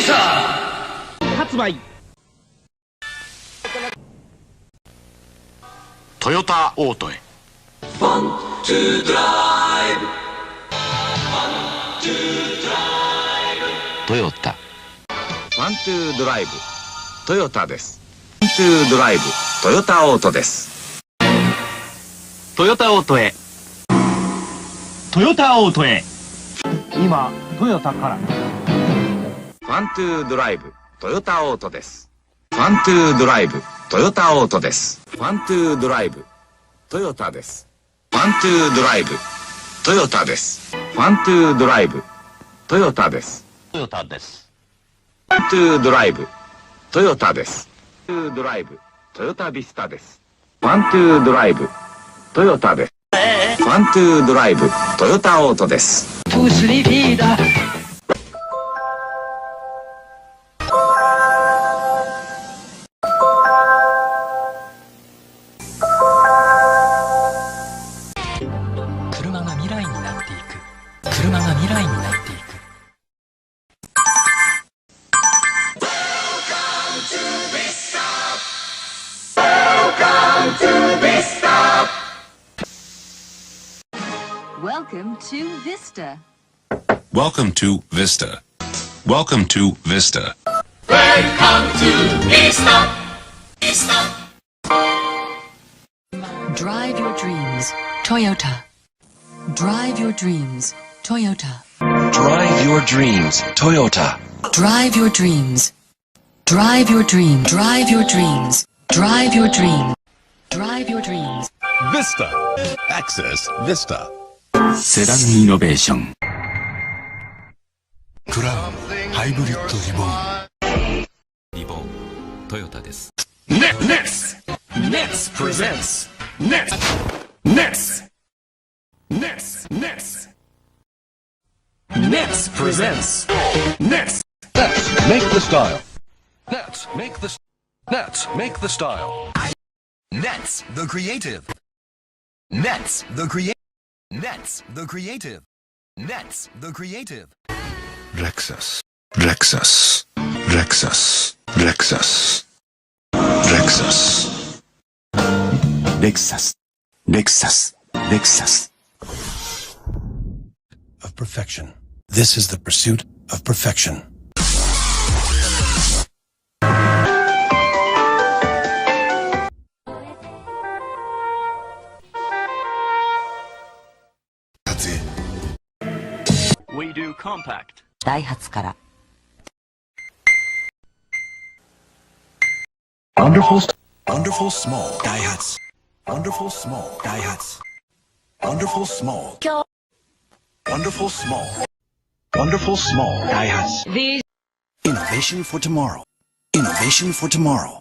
スタ発売。トヨタオートへ。トヨタ。ワントゥードライブトヨタです。ワントゥードライブトヨタオートです。トヨタオートへ。トヨタオートへ。今トヨタから。ワントゥードライブトヨタオートです。ワントゥードライブトヨタオートです。ワントゥードライブトヨタです。ワントゥードライブトヨタです。ワントゥードライブトヨタです。トヨタです。ワントゥードライブトヨタです。ワントゥードライブトヨタビスタです。ワントゥードライブトヨタです。ワントゥードライブトヨタオートです。車が未来になっていく。車が未来になっていく。Welcome to Vista. Welcome to Vista. Welcome to Vista. Welcome to Vista. Vista. Drive your dreams, Toyota. Drive your dreams, Toyota. Drive your dreams, Toyota. Drive your dreams. Drive your dream. Drive your dreams. Drive your dream. Drive your dreams. Vista. Access Vista. セダンイノベーション。クラウンハイブリッドリボン。リボントヨタです。Next presents. Next presents. Next. Let's make the style. Let's make the style. Nets the creative. Nets the creative. Nets the creative. Nets the creative. Lexus. Lexus. Lexus. Lexus. Lexus. Lexus. Lexus. Lexus. Of perfection. This is the pursuit of perfection. We do compact. ダイハツから。Wonderful small Daihatsu. Wonderful small Daihatsu. Wonderful small. Wonderful small. Wonderful small Daihatsu. Innovation for tomorrow. Innovation for tomorrow.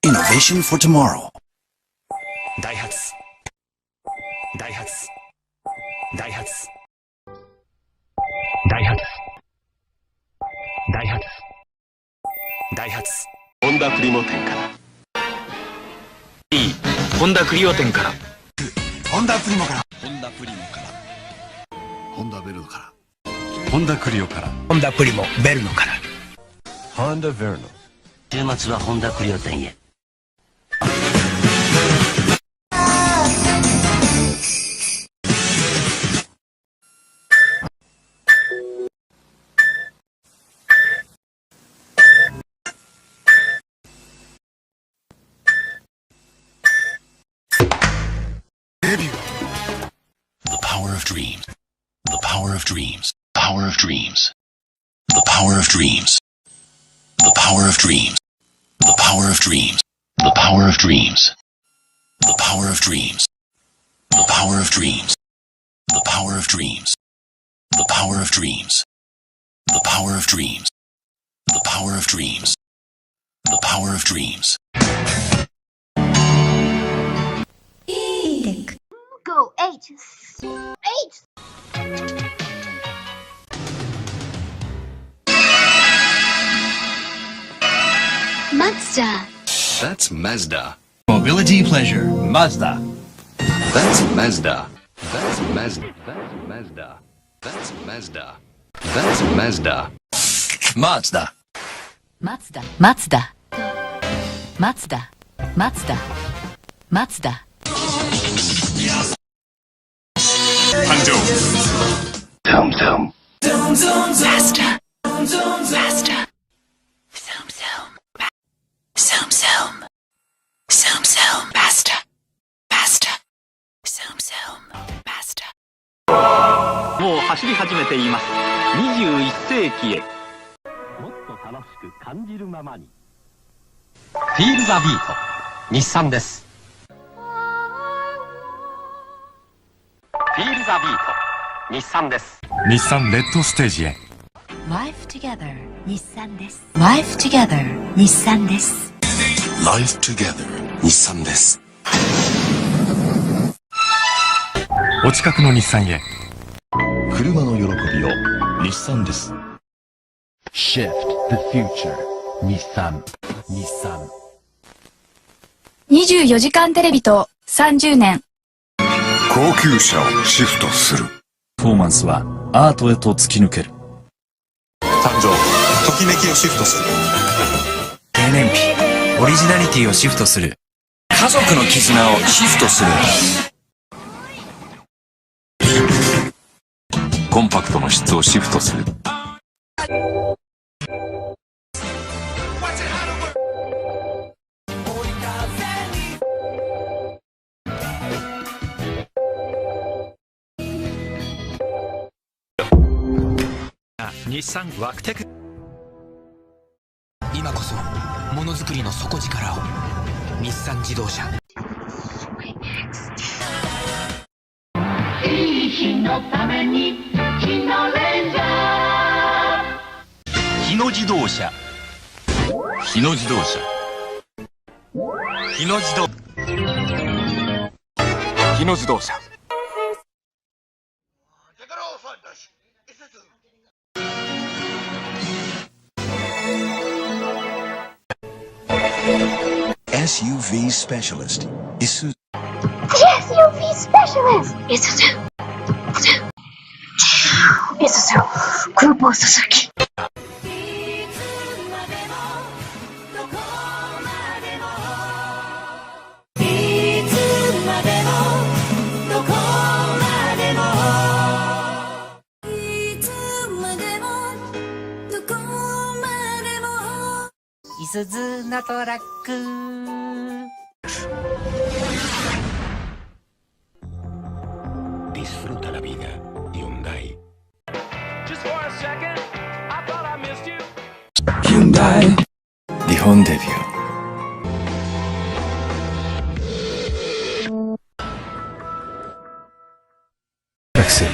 Innovation for tomorrow. Daihatsu. Daihatsu. Daihatsu. Daihatsu. Daihatsu. Daihatsu. ホンダプリモ店から。ホンダクリオ店から。ホンダプリモから。ホンダプリモから。ホンダベルノから。ホンダクリオから。ホンダプリモベルノから。ホンダベルノ。週末はホンダクリオ店へ。The power of dreams. The power of dreams. Power of dreams. The power of dreams. The power of dreams. The power of dreams. The power of dreams. The power of dreams. The power of dreams. The power of dreams. The power of dreams. The power of dreams. The power of dreams. The power of dreams. Go H. H. Mazda. That's Mazda. Mobility pleasure. Mazda. That's Mazda. That's Mazda. That's Mazda. That's Mazda. That's Mazda. マツダ。マツダ、マツダ、マツダ、マツダ、マツダ。誕生。Faster, faster. Zoom, zoom, zoom, zoom, zoom, zoom, faster, faster, zoom, zoom, faster. もう走り始めています。21世紀へ。もっと楽しく感じるままに。フィールザビート、日産です。フィールザビート、日産です。日産レッドステージへ。Life together, 日産です。Life together, 日産です。Life Together 日産です。お近くの日産へ。車の喜びを日産です。Shift the future 日産。日産。24時間テレビと30年。高級車をシフトする。パフォーマンスはアートへと突き抜ける。誕生。ときめきをシフトする。低燃費。オリジナリティをシフトする。家族の絆をシフトする。コンパクトの質をシフトする。日産ワクテク。今こそものづくりの底力を。日産自動車。いい日のために日のレンジャー。日野自動車。日野自動車。日野自動。日野自動車。SUV Specialist Isuzu. SUV specialist. Isuzu. Isuzu. 空母鈴木。いすずなトラック。Disfruta la vida, Hyundai. Hyundai 日本デビュー。学生。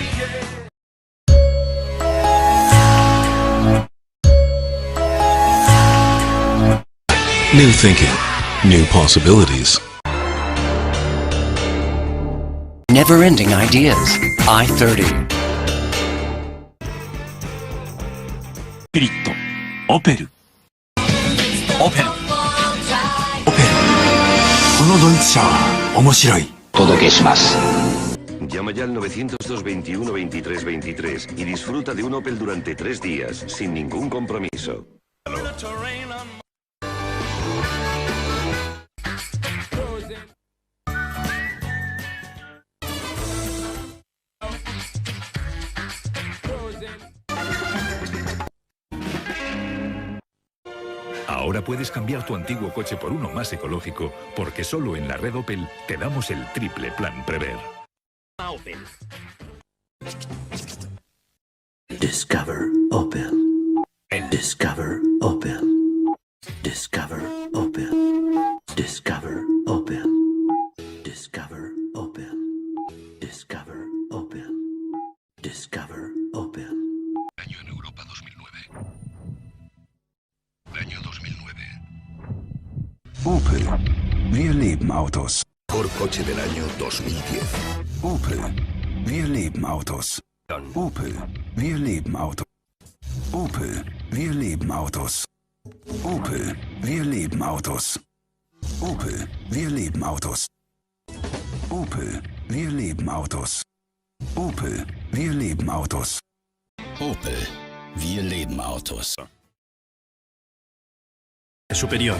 New thinking, new possibilities. Never-ending ideas. I-30. ピリッとオペル。オペル。オペル。このドイツ車は面白い。お届けします。Llama ya al 902-21-23-23 y disfruta de un Opel durante 3 días, sin ningún compromiso. Ahora puedes cambiar tu antiguo coche por uno más ecológico, porque solo en la red Opel te damos el triple plan Prever. Opel. Discover Opel. Discover Opel. Discover Opel. Discover Opel. Discover Opel. Discover Opel. Discover Opel. Año en Europa 2009. Año 2009. Opel. Wir lieben Autos. Por coche del año 2010. Opel. Wir lieben Autos. Opel. Wir lieben Autos. Opel. Wir lieben Autos. Opel. Wir lieben Autos. Opel. Wir lieben Autos. Opel. Wir lieben Autos. Opel. Wir lieben Autos. Opel. Wir leben Autos. superior.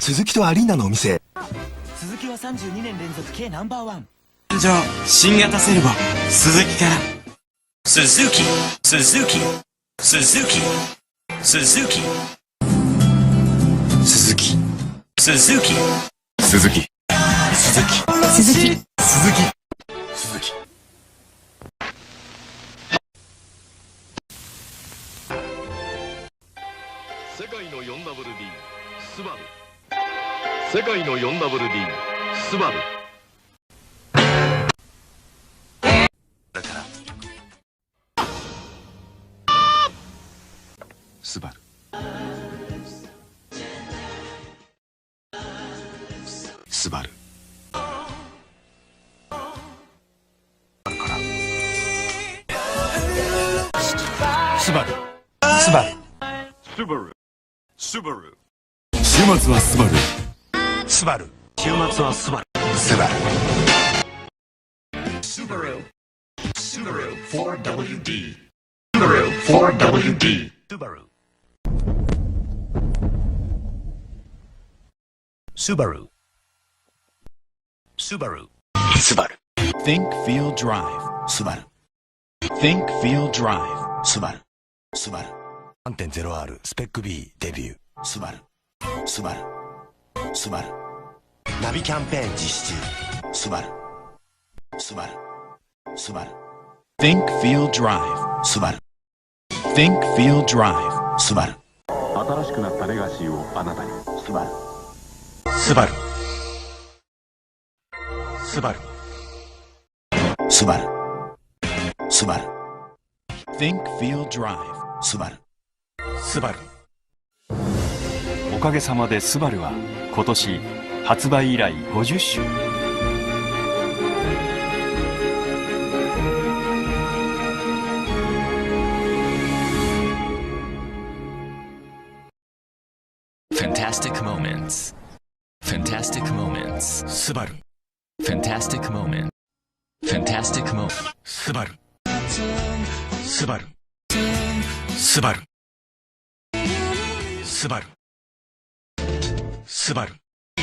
Suzuki とアリーナのお店。鈴木は32年連続 K ナンバーワン。誕生新型セルボ鈴木から。Suzuki Suzuki Suzuki Suzuki Suzuki Suzuki Suzuki Suzuki. Suzuki 世界の 4WD スバル。世界の 4WD スバル。だからスバルスバルスバルスバルスバルスバル。週末はスバルスバル週末はスバル。スバルSubaru. Subaru 4WD. Subaru 4WD. Subaru. Subaru. Subaru. スバル Think, feel, drive. Subaru. Think, feel, drive. Subaru. Subaru. 3.0R スペック B デビュー。Subaru. Subaru. Subaru. ナビキャンペーン実施中。Subaru. Subaru. Subaru. Think, feel, drive. Subaru. Think, feel, drive. Subaru. 新しくなったレガシーをあなたに。スバルスバルスバルスバルスバル Think, feel, drive. スバルスバル。おかげさまでスバルは今年発売以来50周。Fantastic moments. Fantastic moments. スバル Fantastic moment. Fantastic moment. スバルスバルスバルスバルスバル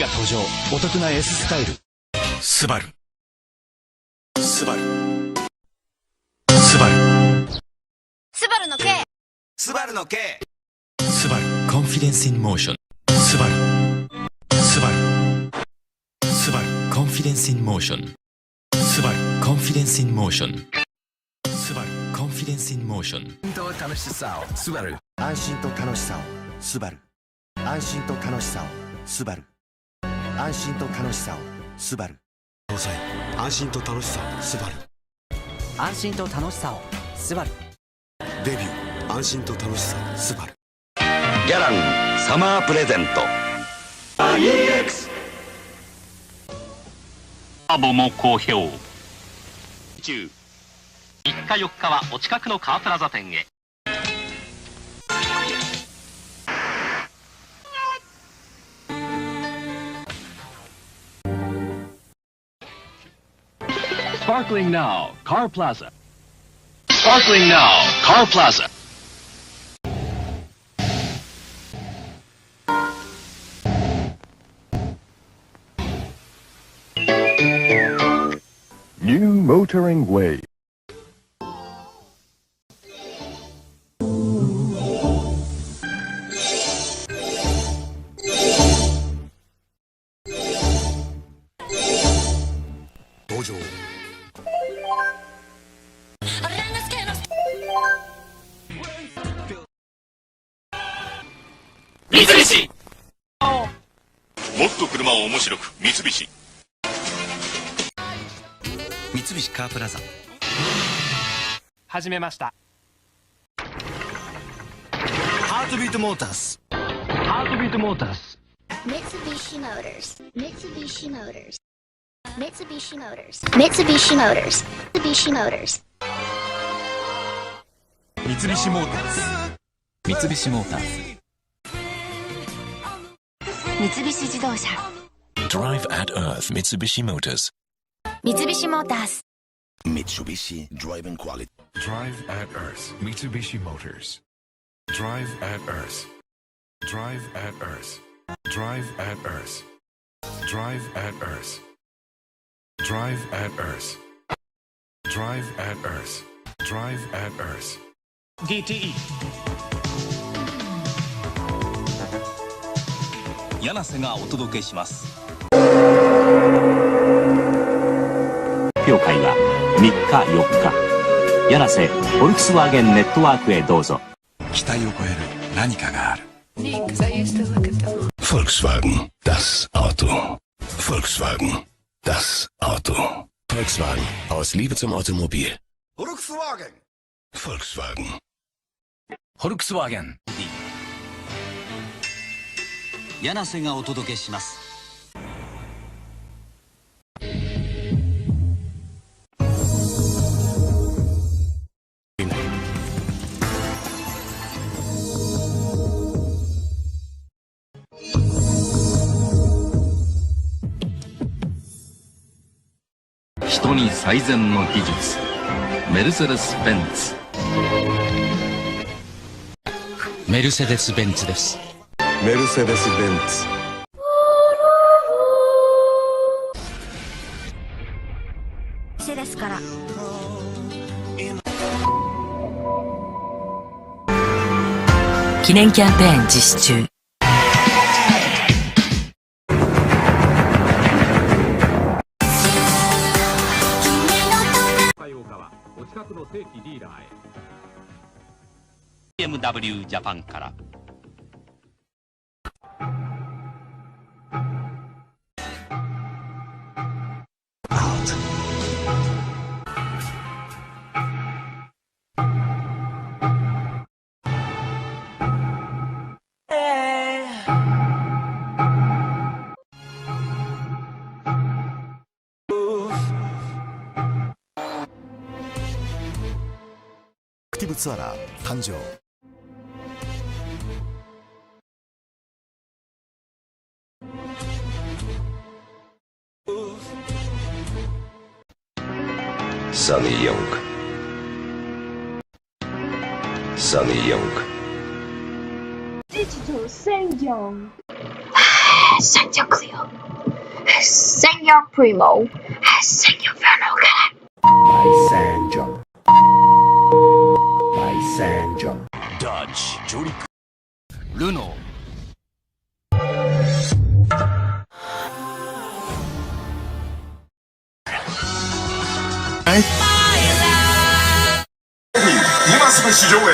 が登場。お得な S スタイル。スバルスバルスバルスバルの K。スバルの K。スバル Confidence in motion. スバルスバルスバル Confidence in motion. スバル Confidence in motion. スバル Confidence in motion. 楽しさを。スバル。安心と楽しさを。スバル。安心と楽しさを。スバル。安心と楽しさを。スバル。搭載。安心と楽しさを。スバル。安心と楽しさを。スバル。デビュー。安心と楽しさを。スバル。ギャランサマープレゼント。ターボも好評中。3日4日はお近くのカープラザ店へ。Sparkling now, Car Plaza. Sparkling now, Car Plaza. New motoring way. Mitsubishi。もっと車を面白く三菱。三菱カープラザ。始めました。ハートビートモーターズ。ハートビートモーターズ。Mitsubishi Motors. Mitsubishi Motors. Mitsubishi Motors. Mitsubishi Motors. Mitsubishi Motors. 三菱モーターズ。三菱モーターズ。三菱自動車。Drive at Earth Mitsubishi Motors. 三菱モータース Mitsubishi Driving Quality. Drive at Earth Mitsubishi Motors. Drive at Earth. Drive at Earth. Drive at Earth. Drive at Earth. Drive at Earth. Drive at Earth. Drive at Earth. DTE 柳瀬がお届けします。発表会は3日4日柳瀬フォルクスワーゲンネットワークへどうぞ。期待を超える何かがある。 Volkswagen, das Auto. Volkswagen, das Auto. Volkswagen, aus Liebe zum Automobil. Volkswagen. Volkswagen. Volkswagen 柳瀬がお届けします。人に最善の技術、メルセデス・ベンツ。メルセデス・ベンツです。メルセデス・ベンツ。メルセデスから記念キャンペーン実施中。お近くの正規ディーラーへ。 BMW ジャパンから。アクティブツアラー誕生。Sunny Young. Sunny Young. Digital Sangyong. Sangyong Clio. Sangyong Primo. Sangyong Vernoga. My Sanjong. My Sanjong. Dodge 上陸。ルノー。今すぐ市場へ。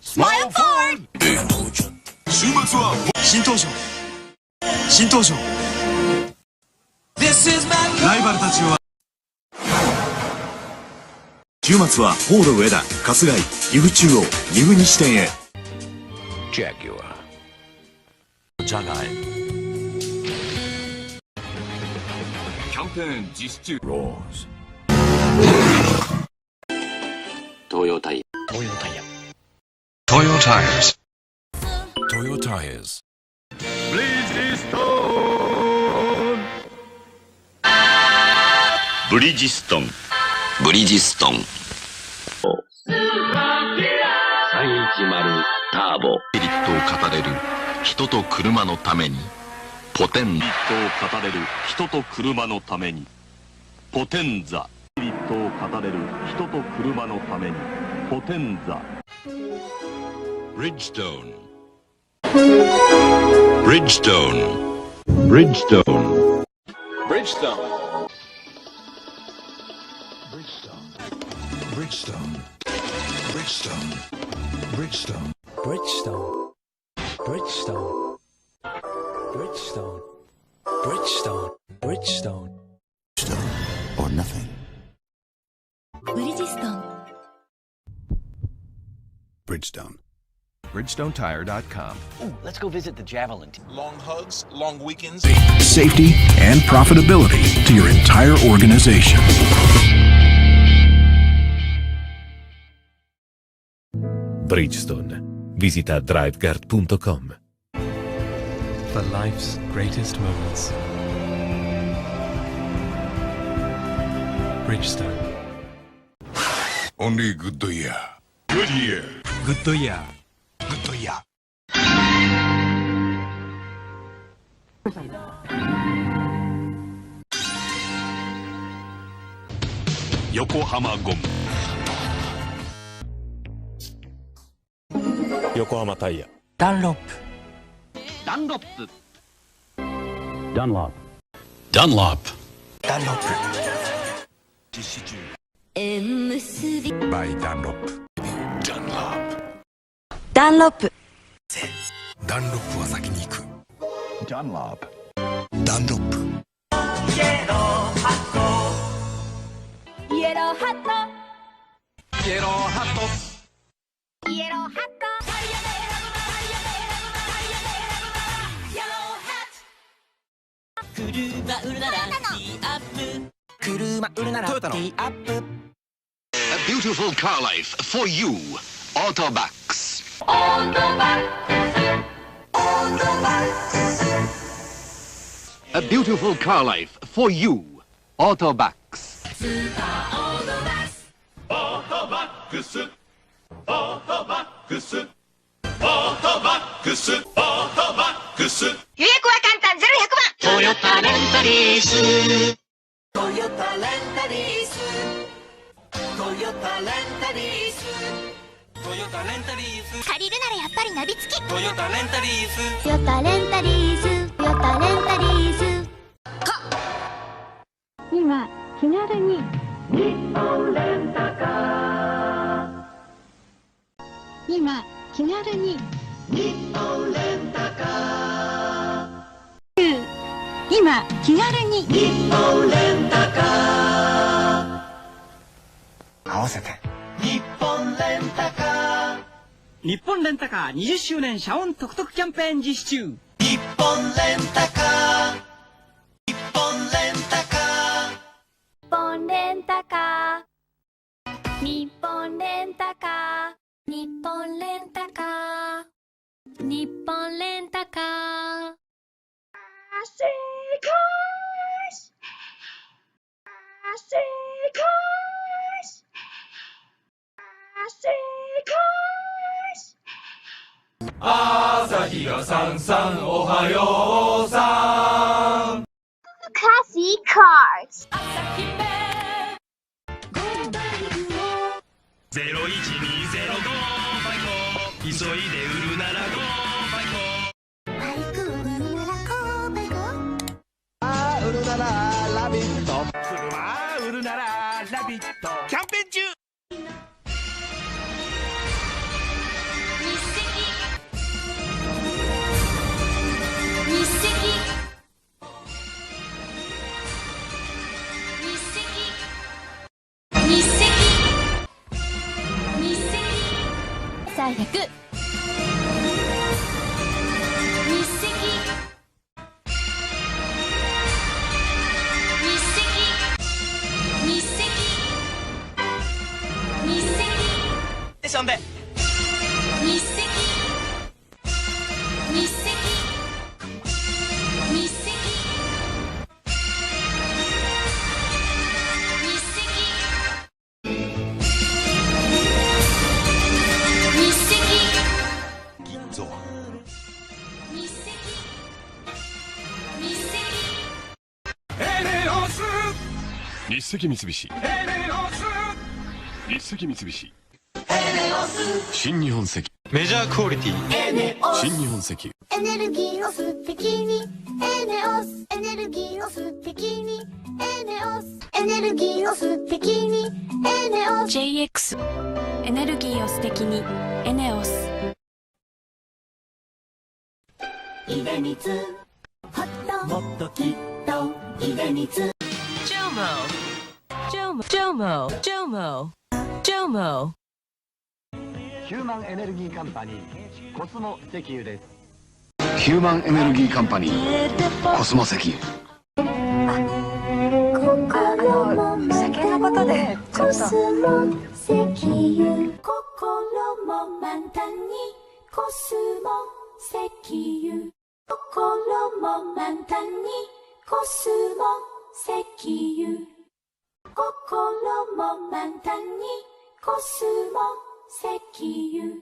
スマイルフォー週末は新登場。新登場。ライバルたちは。週末はフォード上田、春日井、岐阜中央、岐阜西店へ。ジャグアー。ジャガイ。キャンペーン実施中。ローズ。東洋タイヤ。東洋タイヤ。Toyo Tires. Toyo Tires. ブリヂストン。ブリヂストン。310ターボ。メリットを語れる人と車のために。ポテン。メリットを語れる人と車のために。ポテンザ。メリットを語れる人と車のために。ポテンザ。Bridgestone. Bridgestone. Bridgestone. Bridgestone. Bridgestone. Bridgestone. Bridgestone. Bridgestone. Bridgestone. Bridgestone. Bridgestone. Bridgestone. Or nothing. ブリヂストン Bridgestone. BridgestoneTire.com. Ooh, let's go visit the Javelin. Long hugs, long weekends. Safety and profitability to your entire organization. Bridgestone. Visita driveguard.com. For life's greatest moments, Bridgestone. Only good year. Good year. Good year. Good year. 横浜ゴム。横浜タイヤ。ダンロップ。ダンロップ。ダンロップ。ダンロップ。実施中。縁結び by Dunlop。ダンロップ。ダンロップは先に行く。Dunlop. ダンロップ。イエローハットイエローハットイエローハット。イエローハットタイヤで選ぶなタイヤで選ぶなタイヤで選ぶなイエローハット車売るならティーアップ車売るならティーアップ A beautiful car life for you. Autobacks. オートバックスオートバックス A beautiful car life for you. Autobacks. スーパーオートバックスオートバックスオートバックスオートバックスオートバックス。予約は簡単0100万。トヨタレンタリーストヨタレンタリーストヨタレンタリーストヨタレンタリース。借りるならやっぱりナビ付きトヨタレンタリース。トヨタレンタリーストヨタレンタリース今気軽に日本レンタカー今気軽に日本レンタカー今気軽に日本レンタカー合わせて。日本レンタカー。日本レンタカー20周年社音特特キャンペーン実施中。日本レンタカー。日本レンタカー。日本レンタカー日本レンタカー日本レンタカー日本レンタカー汗かし汗かし汗かし朝日がさんさんおはようさん。Classy Cars 0120-5急いで売るならバイク売るなら神戸売るならラビット。車売るならラビットキャンペーン中。日赤さあ100日赤テンションで。日赤日赤三菱。日赤三菱。新日本石。メジャークオリティ。新日本石油。エネルギーを素敵にエネオスエネルギーを素敵にエネオスエネルギーを素敵にエネオス JX エネルギーを素敵にエネオス出光ホットもっときっと出光JOMO ヒューマンエネルギーカンパニーコスモ石油です。ヒューマンエネルギーカンパニーコスモ石油。酒のことでコスモ石油心も満タンにコスモ石油心も満タンにコスモ石油心も満タンにコスモ石油